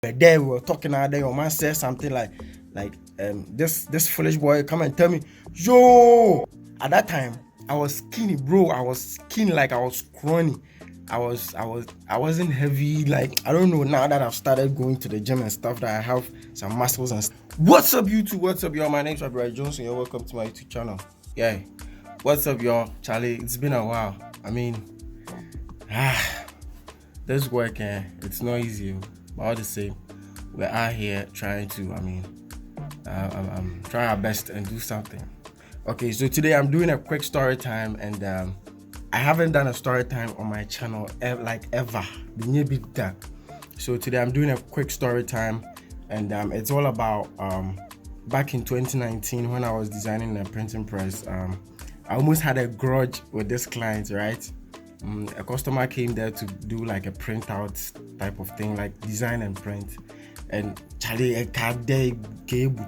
But there we were talking out there. Your man said something like this foolish boy come and tell me, yo. At that time, I was skinny, bro. I was skinny, like I was scrawny. I wasn't heavy. Like I don't know. Now that I've started going to the gym and stuff, that I have some muscles and stuff. What's up, YouTube? What's up, y'all? My name's Rabbi Johnson. You're welcome to my YouTube channel. Yeah. What's up, y'all? Charlie, it's been a while. I mean, this work, it's not easy. But all the same, we're out here trying to, I'm trying our best and do something. Okay, so today I'm doing a quick story time, and I haven't done a story time on my channel ever. So today I'm doing a quick story time, and it's all about back in 2019 when I was designing a printing press. I almost had a grudge with this client, right? A customer came there to do like a printout type of thing, like design and print, and Charlie, a card there gave.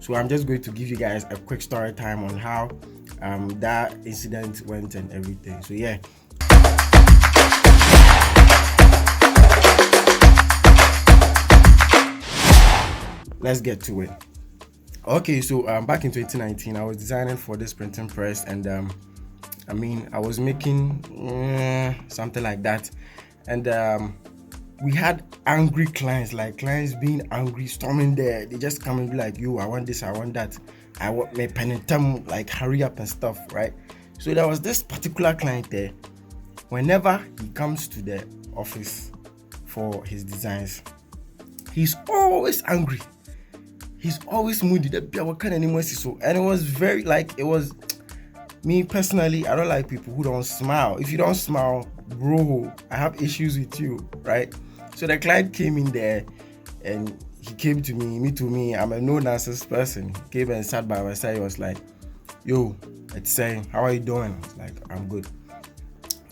So I'm just going to give you guys a quick story time on how that incident went and everything. So yeah. Let's get to it. Okay, so back in 2019, I was designing for this printing press, and I was making something like that, and we had angry clients, like clients being angry, storming there. They just come and be like, yo, I want this, I want that, I want my pen and thumb, like hurry up and stuff, right? So there was this particular client there. Whenever he comes to the office for his designs, he's always angry. He's always moody. And it was very, like, it was, me personally, I don't like people who don't smile. If you don't smile, bro, I have issues with you, right? So the client came in there, and he came to me, I'm a no-nonsense person. He came and sat by my side. He was like, yo, it's saying, how are you doing? I was like, I'm good.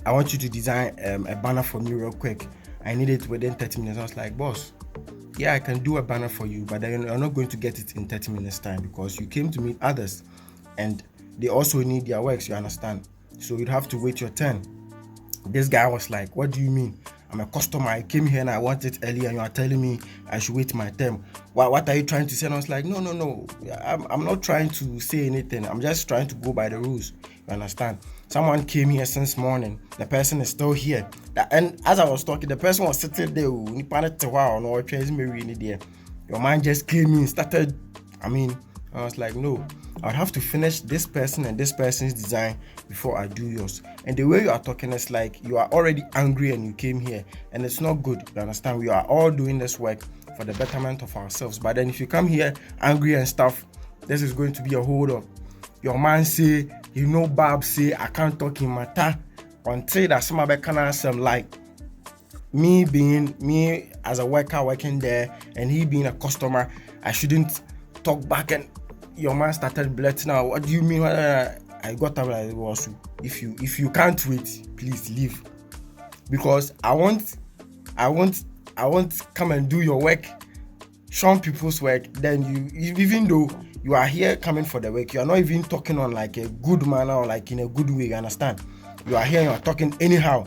I want you to design a banner for me real quick. I need it within 30 minutes. I was like, boss, yeah, I can do a banner for you, but then you're not going to get it in 30 minutes time, because you came to meet others and they also need their works, you understand? So you'd have to wait your turn. This guy was like, what do you mean? I'm a customer. I came here and I want it early, and you are telling me I should wait my turn. What are you trying to say? And I was like, no. I'm not trying to say anything. I'm just trying to go by the rules. You understand? Someone came here since morning. The person is still here. And as I was talking, the person was sitting there. Your man just came in, started. I was like, no, I'd have to finish this person and this person's design before I do yours. And the way you are talking is like you are already angry and you came here, and it's not good. You understand? We are all doing this work for the betterment of ourselves. But then if you come here angry and stuff, this is going to be a hold up. Your man say, Bob say, I can't talk in matter until that somebody can answer, like me as a worker working there and he being a customer, I shouldn't talk back. And your man started blurting out, what do you mean? I got up like, if you can't wait, please leave, because I won't come and do your work, some people's work. Then you, even though you are here coming for the work, you are not even talking on like a good manner or like in a good way, you understand? You are here and you are talking anyhow.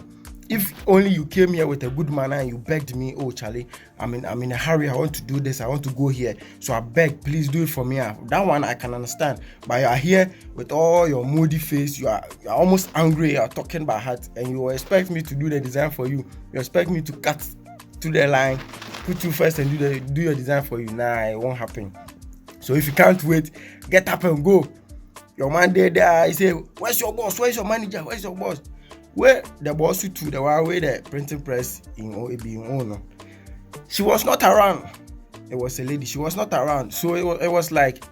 If only you came here with a good manner and you begged me, oh Charlie, I'm in a hurry, I want to do this, I want to go here, so I beg, please do it for me. That one I can understand. But you are here with all your moody face, you are almost angry, you are talking by heart, and you expect me to do the design for you. You expect me to cut to the line, put you first and do your design for you. Nah, it won't happen. So if you can't wait, get up and go. Your man there, he say, where's your boss? Where's your manager? Where's your boss? Where the boss to the one way the printing press in OAB in Ono. She was not around. It was a lady. She was not around. So it was like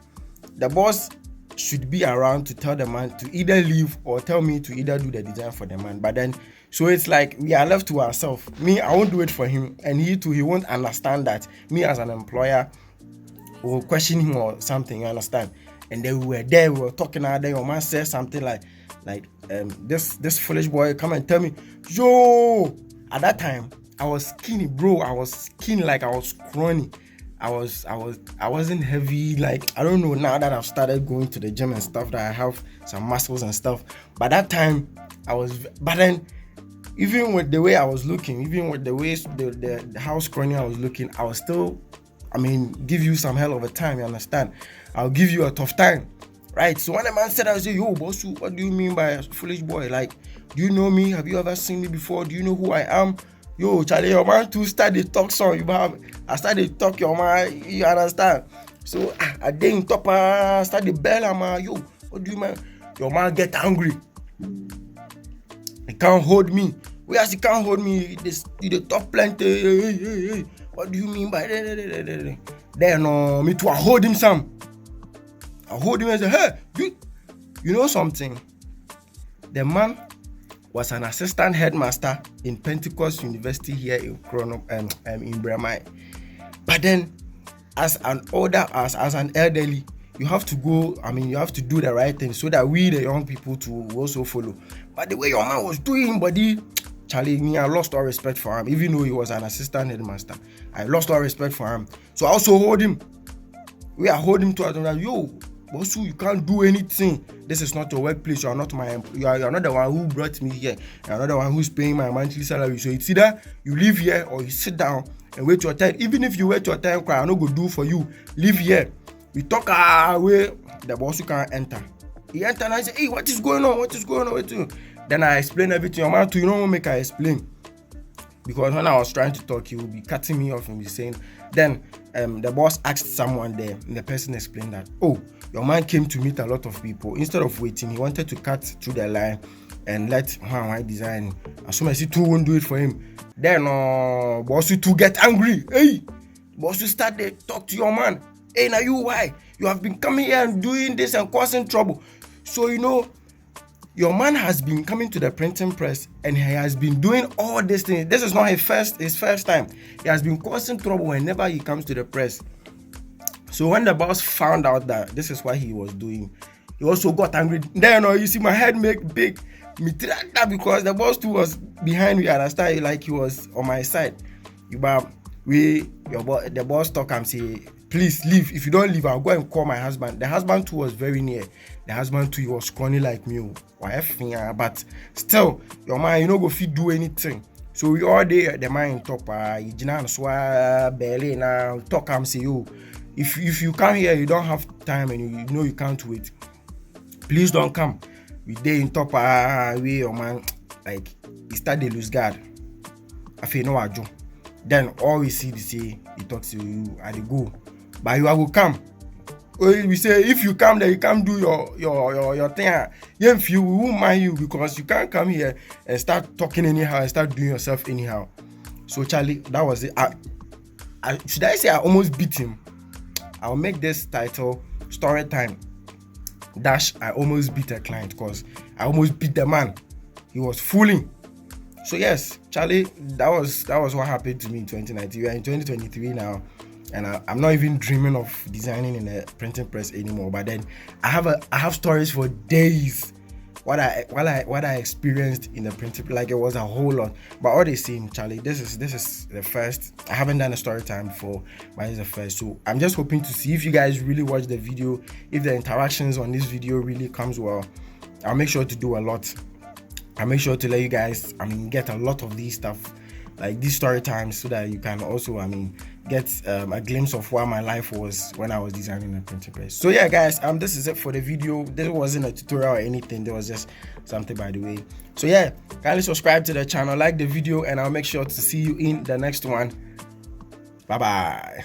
the boss should be around to tell the man to either leave or tell me to either do the design for the man. But then, so it's like we are left to ourselves. Me, I won't do it for him, and he too, he won't understand that. Me as an employer will question him or something. You understand? And then we were talking out there. Your man said something like this foolish boy come and tell me, yo. At that time, I was skinny, bro. I was skinny, like I was scrawny. I wasn't heavy, like I don't know. Now that I've started going to the gym and stuff, that I have some muscles and stuff. But that time I was. But then even with the way I was looking, even with the way the how scrawny I was looking, I was still, give you some hell of a time, you understand? I'll give you a tough time, right? So when a man said, I say, yo, boss, what do you mean by a foolish boy? Like, do you know me? Have you ever seen me before? Do you know who I am? Yo, Charlie, your man too started talk song. I started talk your man, you understand? So I didn't top, started bell, yo, what do you mean? Your man get angry. He can't hold me. Whereas he can't hold me, the top plenty. Hey. What do you mean by that? Then me too, I hold him some. I hold him and say, hey, you know something? The man was an assistant headmaster in Pentecost University here in in Bramai. But then, as an elderly, you have to go, you have to do the right thing so that we, the young people, to also follow. But the way your man was doing, buddy, Charlie, me, I lost all respect for him, even though he was an assistant headmaster. I lost all respect for him. So I also hold him. We are holding to us, yo, Bosu, you can't do anything. This is not your workplace. You are not you are not the one who brought me here. You are not the one who's paying my monthly salary. So it's either you live here or you sit down and wait your time. Even if you wait your time, I'm not gonna do for you. Live here. We talk away. The boss can't enter. He enter and I say, hey, what is going on? What is going on with you? Then I explain everything. Your man too, you know what make I explain? Because when I was trying to talk, he would be cutting me off and be saying. Then the boss asked someone there, and the person explained that, oh, your man came to meet a lot of people. Instead of waiting, he wanted to cut through the line and let my design. As soon as he too won't do it for him, then boss to get angry. Hey, boss to start to talk to your man. Hey, now you why? You have been coming here and doing this and causing trouble. So your man has been coming to the printing press and he has been doing all these things. This is not his first time. He has been causing trouble whenever he comes to the press. So when the boss found out that this is what he was doing, he also got angry. Then you see my head make big. Me track that because the boss too was behind me, understand? Like he was on my side. The boss talk and say, please leave. If you don't leave, I'll go and call my husband. The husband too was very near. The husband too, he was scrawny like me. But still, your man, go fit do anything. So we all there, the man in top, talk and say, yo, if you come here, you don't have time and you know you can't wait. Please don't come. We there in top, your man, like, he start to lose guard. I feel no ajo. Then all we see is say he talks to you at the go. But you will come. We say if you come there, you can't do your thing. If you, we won't mind you because you can't come here and start talking anyhow and start doing yourself anyhow. So Charlie, that was it. Should I say I almost beat him? I'll make this title Storytime. I almost beat a client because I almost beat the man. He was fooling. So yes, Charlie, that was what happened to me in 2019. We are in 2023 now. And I'm not even dreaming of designing in a printing press anymore. But then I have stories for days. What I experienced in the printing, like it was a whole lot. But all the same, Charlie, this is the first. I haven't done a story time before, but it's the first. So I'm just hoping to see if you guys really watch the video, if the interactions on this video really comes well. I'll make sure to do a lot. I'll make sure to let you guys, get a lot of these stuff, like these story times, so that you can also, get a glimpse of what my life was when I was designing a printing press. So yeah, guys, this is it for the video. This wasn't a tutorial or anything. There was just something by the way. So yeah, kindly subscribe to the channel, like the video, and I'll make sure to see you in the next one. Bye bye.